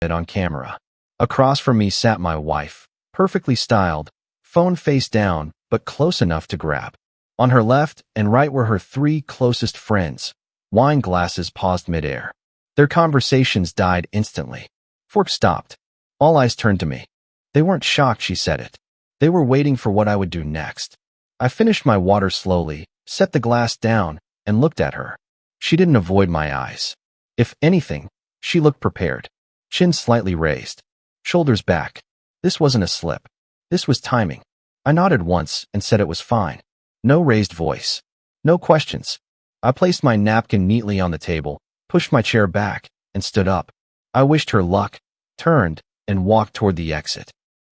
it on camera. Across from me sat my wife, perfectly styled, phone face down, but close enough to grab. On her left and right were her three closest friends. Wine glasses paused midair. Their conversations died instantly. Fork stopped. All eyes turned to me. They weren't shocked she said it. They were waiting for what I would do next. I finished my water slowly, set the glass down, and looked at her. She didn't avoid my eyes. If anything, she looked prepared. Chin slightly raised. Shoulders back. This wasn't a slip. This was timing. I nodded once and said it was fine. No raised voice. No questions. I placed my napkin neatly on the table, pushed my chair back, and stood up. I wished her luck, turned, and walked toward the exit.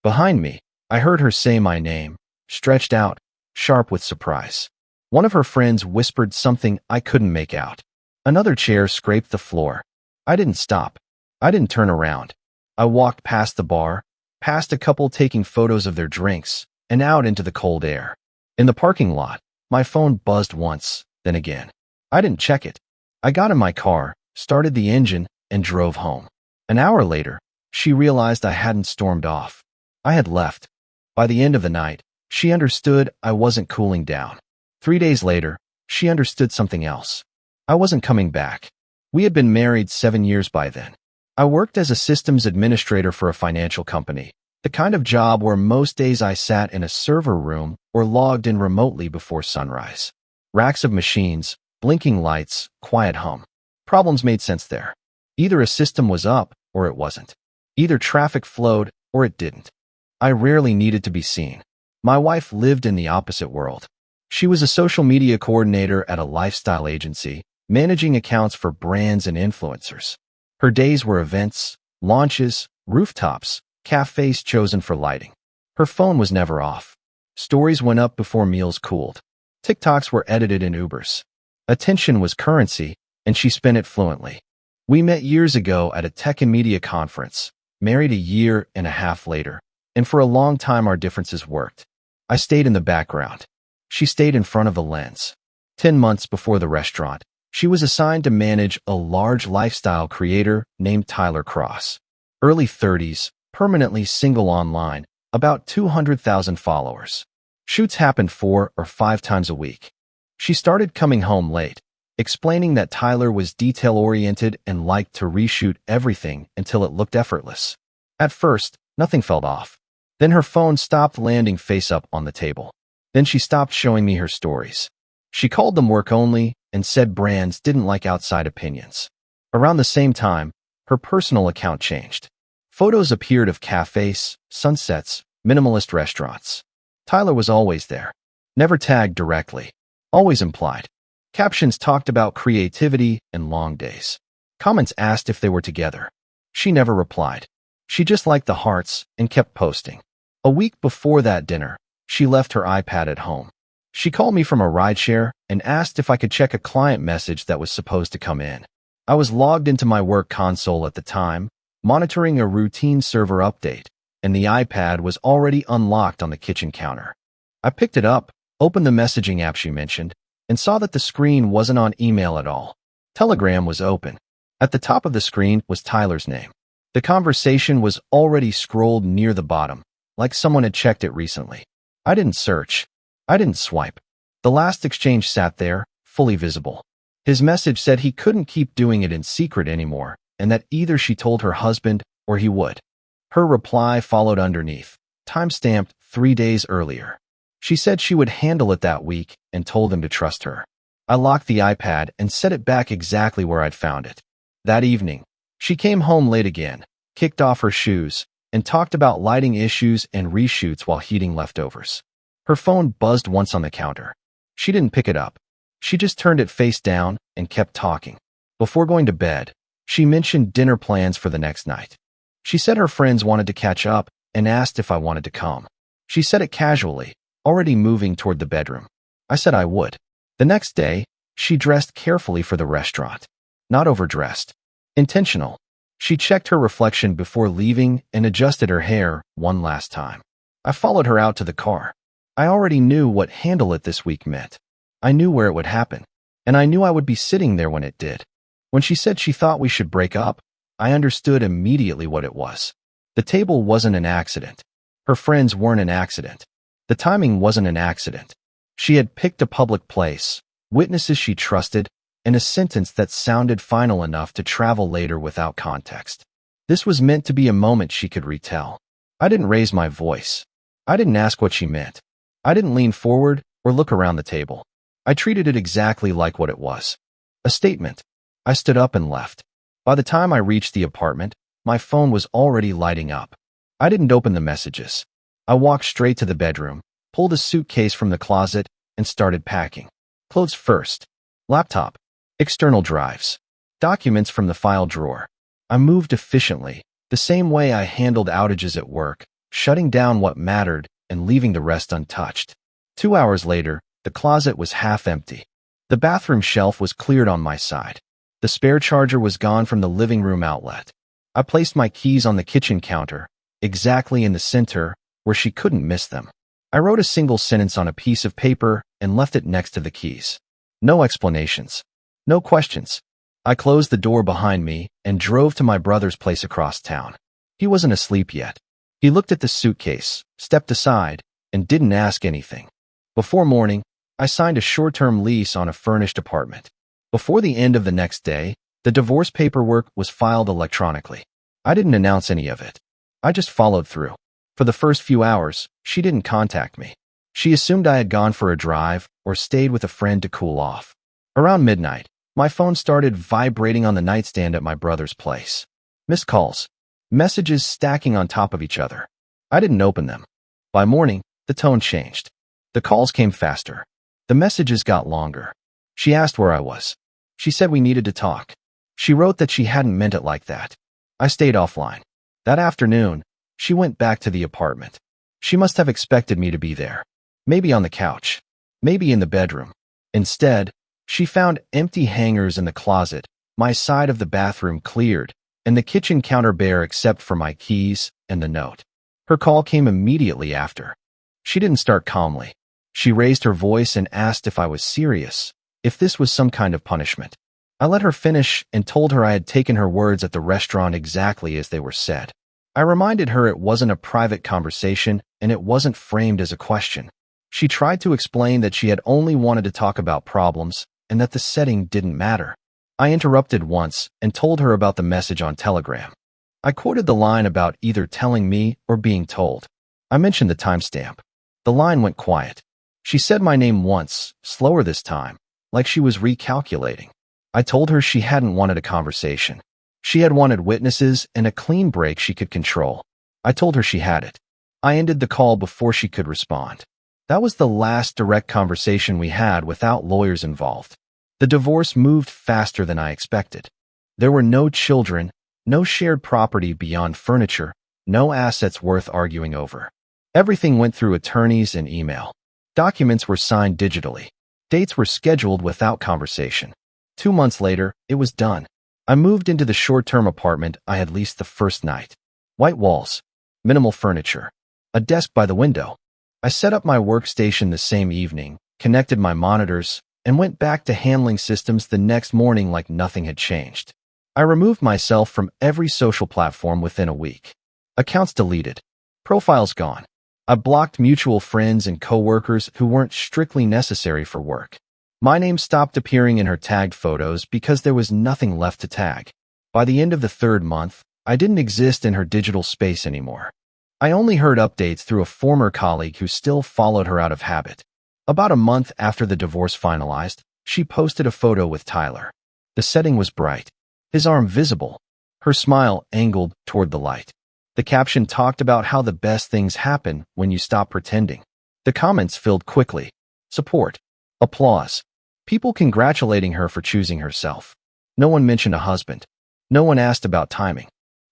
Behind me, I heard her say my name, stretched out, sharp with surprise. One of her friends whispered something I couldn't make out. Another chair scraped the floor. I didn't stop. I didn't turn around. I walked past the bar, past a couple taking photos of their drinks, and out into the cold air. In the parking lot, my phone buzzed once, then again. I didn't check it. I got in my car, started the engine, and drove home. An hour later, she realized I hadn't stormed off. I had left. By the end of the night, she understood I wasn't cooling down. 3 days later, she understood something else. I wasn't coming back. We had been married 7 years by then. I worked as a systems administrator for a financial company, the kind of job where most days I sat in a server room or logged in remotely before sunrise. Racks of machines, blinking lights, quiet hum. Problems made sense there. Either a system was up or it wasn't. Either traffic flowed or it didn't. I rarely needed to be seen. My wife lived in the opposite world. She was a social media coordinator at a lifestyle agency, managing accounts for brands and influencers. Her days were events, launches, rooftops, cafes chosen for lighting. Her phone was never off. Stories went up before meals cooled. TikToks were edited in Ubers. Attention was currency, and she spent it fluently. We met years ago at a tech and media conference, married a year and a half later, and for a long time our differences worked. I stayed in the background. She stayed in front of the lens. 10 months before the restaurant, she was assigned to manage a large lifestyle creator named Tyler Cross. Early 30s, permanently single online, about 200,000 followers. Shoots happened 4 or 5 times a week. She started coming home late, explaining that Tyler was detail-oriented and liked to reshoot everything until it looked effortless. At first, nothing felt off. Then her phone stopped landing face-up on the table. Then she stopped showing me her stories. She called them work only and said brands didn't like outside opinions. Around the same time, her personal account changed. Photos appeared of cafes, sunsets, minimalist restaurants. Tyler was always there. Never tagged directly. Always implied. Captions talked about creativity and long days. Comments asked if they were together. She never replied. She just liked the hearts and kept posting. A week before that dinner, she left her iPad at home. She called me from a rideshare and asked if I could check a client message that was supposed to come in. I was logged into my work console at the time, monitoring a routine server update, and the iPad was already unlocked on the kitchen counter. I picked it up, opened the messaging app she mentioned, and saw that the screen wasn't on email at all. Telegram was open. At the top of the screen was Tyler's name. The conversation was already scrolled near the bottom, like someone had checked it recently. I didn't search. I didn't swipe. The last exchange sat there, fully visible. His message said he couldn't keep doing it in secret anymore, and that either she told her husband or he would. Her reply followed underneath, time-stamped 3 days earlier. She said she would handle it that week and told him to trust her. I locked the iPad and set it back exactly where I'd found it. That evening, she came home late again, kicked off her shoes, and talked about lighting issues and reshoots while heating leftovers. Her phone buzzed once on the counter. She didn't pick it up. She just turned it face down and kept talking. Before going to bed, she mentioned dinner plans for the next night. She said her friends wanted to catch up and asked if I wanted to come. She said it casually, already moving toward the bedroom. I said I would. The next day, she dressed carefully for the restaurant. Not overdressed. Intentional. She checked her reflection before leaving and adjusted her hair one last time. I followed her out to the car. I already knew what handle it this week meant. I knew where it would happen, and I knew I would be sitting there when it did. When she said she thought we should break up, I understood immediately what it was. The table wasn't an accident. Her friends weren't an accident. The timing wasn't an accident. She had picked a public place, witnesses she trusted, and a sentence that sounded final enough to travel later without context. This was meant to be a moment she could retell. I didn't raise my voice. I didn't ask what she meant. I didn't lean forward or look around the table. I treated it exactly like what it was. A statement. I stood up and left. By the time I reached the apartment, my phone was already lighting up. I didn't open the messages. I walked straight to the bedroom, pulled a suitcase from the closet, and started packing. Clothes first. Laptop. External drives. Documents from the file drawer. I moved efficiently, the same way I handled outages at work, shutting down what mattered and leaving the rest untouched. 2 hours later, the closet was half empty. The bathroom shelf was cleared on my side. The spare charger was gone from the living room outlet. I placed my keys on the kitchen counter, exactly in the center where she couldn't miss them. I wrote a single sentence on a piece of paper and left it next to the keys. No explanations. No questions. I closed the door behind me and drove to my brother's place across town. He wasn't asleep yet. He looked at the suitcase, stepped aside, and didn't ask anything. Before morning, I signed a short-term lease on a furnished apartment. Before the end of the next day, the divorce paperwork was filed electronically. I didn't announce any of it. I just followed through. For the first few hours, she didn't contact me. She assumed I had gone for a drive or stayed with a friend to cool off. Around midnight, my phone started vibrating on the nightstand at my brother's place. Missed calls. Messages stacking on top of each other. I didn't open them. By morning, the tone changed. The calls came faster. The messages got longer. She asked where I was. She said we needed to talk. She wrote that she hadn't meant it like that. I stayed offline. That afternoon, she went back to the apartment. She must have expected me to be there. Maybe on the couch. Maybe in the bedroom. Instead, she found empty hangers in the closet, my side of the bathroom cleared, and the kitchen counter bare except for my keys and the note. Her call came immediately after. She didn't start calmly. She raised her voice and asked if I was serious, if this was some kind of punishment. I let her finish and told her I had taken her words at the restaurant exactly as they were said. I reminded her it wasn't a private conversation and it wasn't framed as a question. She tried to explain that she had only wanted to talk about problems and that the setting didn't matter. I interrupted once and told her about the message on Telegram. I quoted the line about either telling me or being told. I mentioned the timestamp. The line went quiet. She said my name once, slower this time, like she was recalculating. I told her she hadn't wanted a conversation. She had wanted witnesses and a clean break she could control. I told her she had it. I ended the call before she could respond. That was the last direct conversation we had without lawyers involved. The divorce moved faster than I expected. There were no children, no shared property beyond furniture, no assets worth arguing over. Everything went through attorneys and email. Documents were signed digitally. Dates were scheduled without conversation. 2 months later, it was done. I moved into the short-term apartment I had leased the first night. White walls, minimal furniture, a desk by the window. I set up my workstation the same evening, connected my monitors, and went back to handling systems the next morning like nothing had changed. I removed myself from every social platform within a week. Accounts deleted. Profiles gone. I blocked mutual friends and coworkers who weren't strictly necessary for work. My name stopped appearing in her tagged photos because there was nothing left to tag. By the end of the 3rd month, I didn't exist in her digital space anymore. I only heard updates through a former colleague who still followed her out of habit. About a month after the divorce finalized, she posted a photo with Tyler. The setting was bright, his arm visible, her smile angled toward the light. The caption talked about how the best things happen when you stop pretending. The comments filled quickly. Support. Applause. People congratulating her for choosing herself. No one mentioned a husband. No one asked about timing.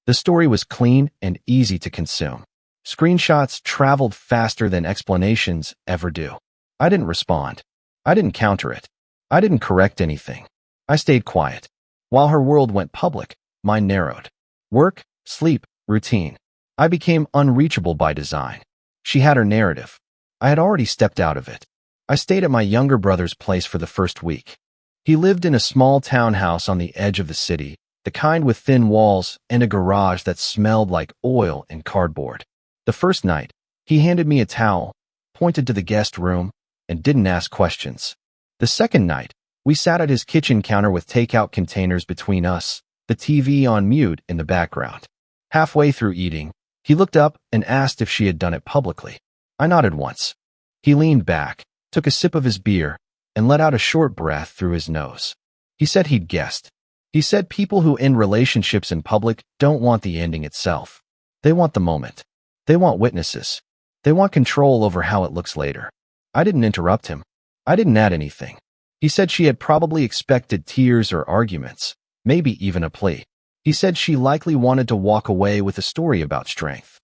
The story was clean and easy to consume. Screenshots traveled faster than explanations ever do. I didn't respond. I didn't counter it. I didn't correct anything. I stayed quiet. While her world went public, mine narrowed. Work, sleep, routine. I became unreachable by design. She had her narrative. I had already stepped out of it. I stayed at my younger brother's place for the first week. He lived in a small townhouse on the edge of the city, the kind with thin walls and a garage that smelled like oil and cardboard. The first night, he handed me a towel, pointed to the guest room, and didn't ask questions. The second night, we sat at his kitchen counter with takeout containers between us, the TV on mute in the background. Halfway through eating, he looked up and asked if she had done it publicly. I nodded once. He leaned back, took a sip of his beer, and let out a short breath through his nose. He said he'd guessed. He said people who end relationships in public don't want the ending itself. They want the moment. They want witnesses. They want control over how it looks later. I didn't interrupt him. I didn't add anything. He said she had probably expected tears or arguments, maybe even a plea. He said she likely wanted to walk away with a story about strength.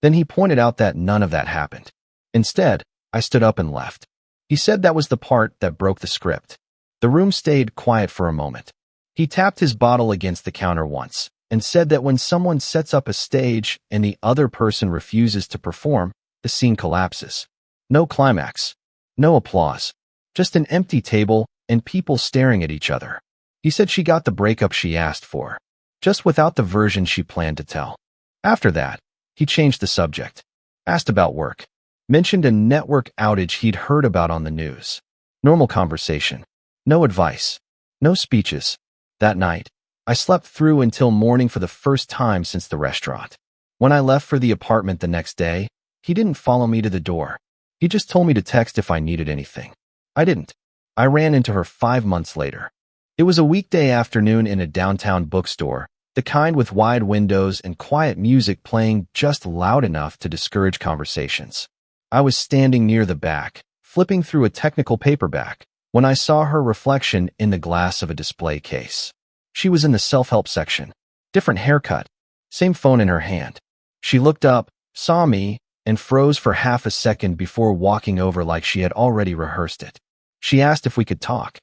Then he pointed out that none of that happened. Instead, I stood up and left. He said that was the part that broke the script. The room stayed quiet for a moment. He tapped his bottle against the counter once and said that when someone sets up a stage and the other person refuses to perform, the scene collapses. No climax. No applause. Just an empty table and people staring at each other. He said she got the breakup she asked for, just without the version she planned to tell. After that, he changed the subject. Asked about work. Mentioned a network outage he'd heard about on the news. Normal conversation. No advice. No speeches. That night, I slept through until morning for the first time since the restaurant. When I left for the apartment the next day, he didn't follow me to the door. He just told me to text if I needed anything. I didn't. I ran into her 5 months later. It was a weekday afternoon in a downtown bookstore, the kind with wide windows and quiet music playing just loud enough to discourage conversations. I was standing near the back, flipping through a technical paperback, when I saw her reflection in the glass of a display case. She was in the self-help section. Different haircut. Same phone in her hand. She looked up, saw me, and froze for half a second before walking over like she had already rehearsed it. She asked if we could talk.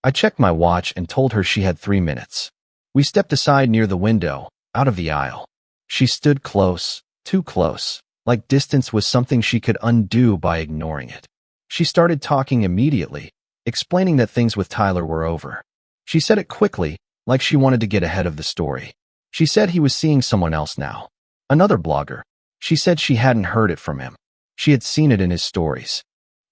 I checked my watch and told her she had 3 minutes. We stepped aside near the window, out of the aisle. She stood close, too close, like distance was something she could undo by ignoring it. She started talking immediately, explaining that things with Tyler were over. She said it quickly, like she wanted to get ahead of the story. She said he was seeing someone else now. Another blogger. She said she hadn't heard it from him. She had seen it in his stories.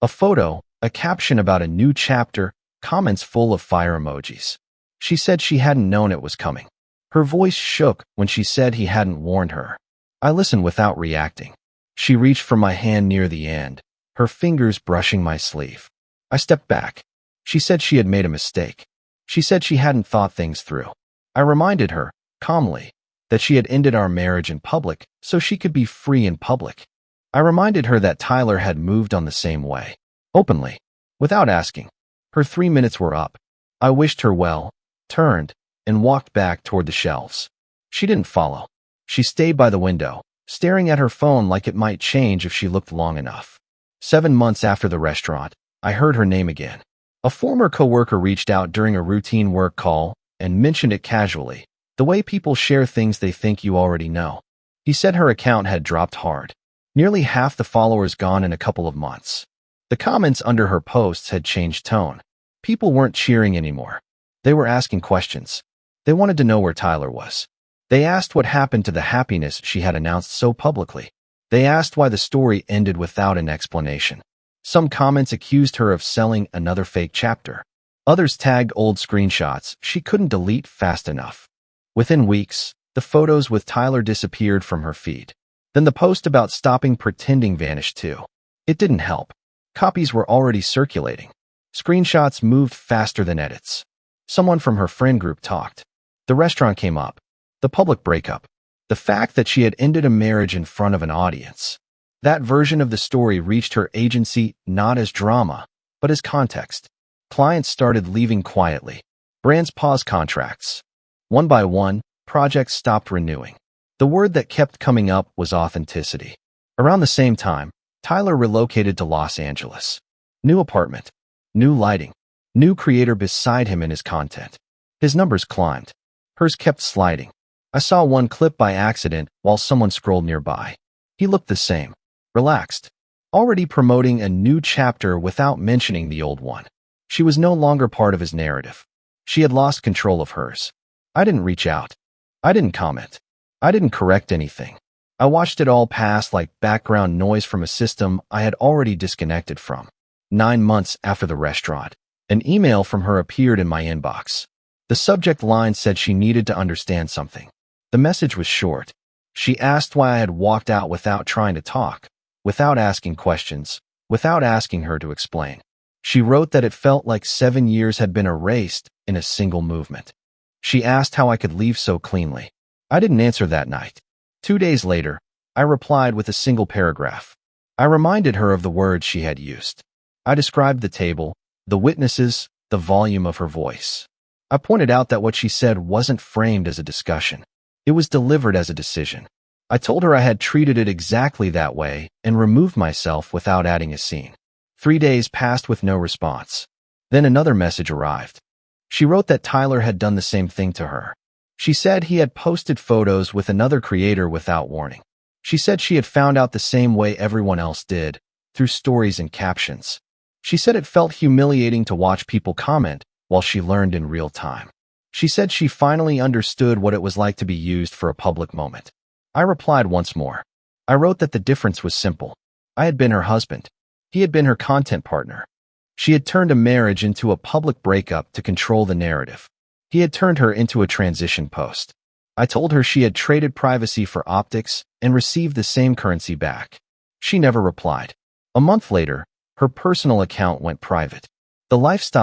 A photo, a caption about a new chapter, comments full of fire emojis. She said she hadn't known it was coming. Her voice shook when she said he hadn't warned her. I listened without reacting. She reached for my hand near the end, her fingers brushing my sleeve. I stepped back. She said she had made a mistake. She said she hadn't thought things through. I reminded her, calmly, that she had ended our marriage in public so she could be free in public. I reminded her that Tyler had moved on the same way, openly, without asking. Her 3 minutes were up. I wished her well, turned, and walked back toward the shelves. She didn't follow. She stayed by the window, staring at her phone like it might change if she looked long enough. 7 months after the restaurant, I heard her name again. A former coworker reached out during a routine work call and mentioned it casually, the way people share things they think you already know. He said her account had dropped hard. Nearly half the followers gone in a couple of months. The comments under her posts had changed tone. People weren't cheering anymore. They were asking questions. They wanted to know where Tyler was. They asked what happened to the happiness she had announced so publicly. They asked why the story ended without an explanation. Some comments accused her of selling another fake chapter. Others tagged old screenshots she couldn't delete fast enough. Within weeks, the photos with Tyler disappeared from her feed. Then the post about stopping pretending vanished too. It didn't help. Copies were already circulating. Screenshots moved faster than edits. Someone from her friend group talked. The restaurant came up. The public breakup. The fact that she had ended a marriage in front of an audience. That version of the story reached her agency not as drama, but as context. Clients started leaving quietly. Brands paused contracts. One by one, projects stopped renewing. The word that kept coming up was authenticity. Around the same time, Tyler relocated to Los Angeles. New apartment. New lighting. New creator beside him in his content. His numbers climbed. Hers kept sliding. I saw one clip by accident while someone scrolled nearby. He looked the same. Relaxed. Already promoting a new chapter without mentioning the old one. She was no longer part of his narrative. She had lost control of hers. I didn't reach out. I didn't comment. I didn't correct anything. I watched it all pass like background noise from a system I had already disconnected from. 9 months after the restaurant, an email from her appeared in my inbox. The subject line said she needed to understand something. The message was short. She asked why I had walked out without trying to talk, without asking questions, without asking her to explain. She wrote that it felt like 7 years had been erased in a single movement. She asked how I could leave so cleanly. I didn't answer that night. 2 days later, I replied with a single paragraph. I reminded her of the words she had used. I described the table, the witnesses, the volume of her voice. I pointed out that what she said wasn't framed as a discussion. It was delivered as a decision. I told her I had treated it exactly that way and removed myself without adding a scene. 3 days passed with no response. Then another message arrived. She wrote that Tyler had done the same thing to her. She said he had posted photos with another creator without warning. She said she had found out the same way everyone else did, through stories and captions. She said it felt humiliating to watch people comment while she learned in real time. She said she finally understood what it was like to be used for a public moment. I replied once more. I wrote that the difference was simple. I had been her husband. He had been her content partner. She had turned a marriage into a public breakup to control the narrative. He had turned her into a transition post. I told her she had traded privacy for optics and received the same currency back. She never replied. A month later, her personal account went private. The lifestyle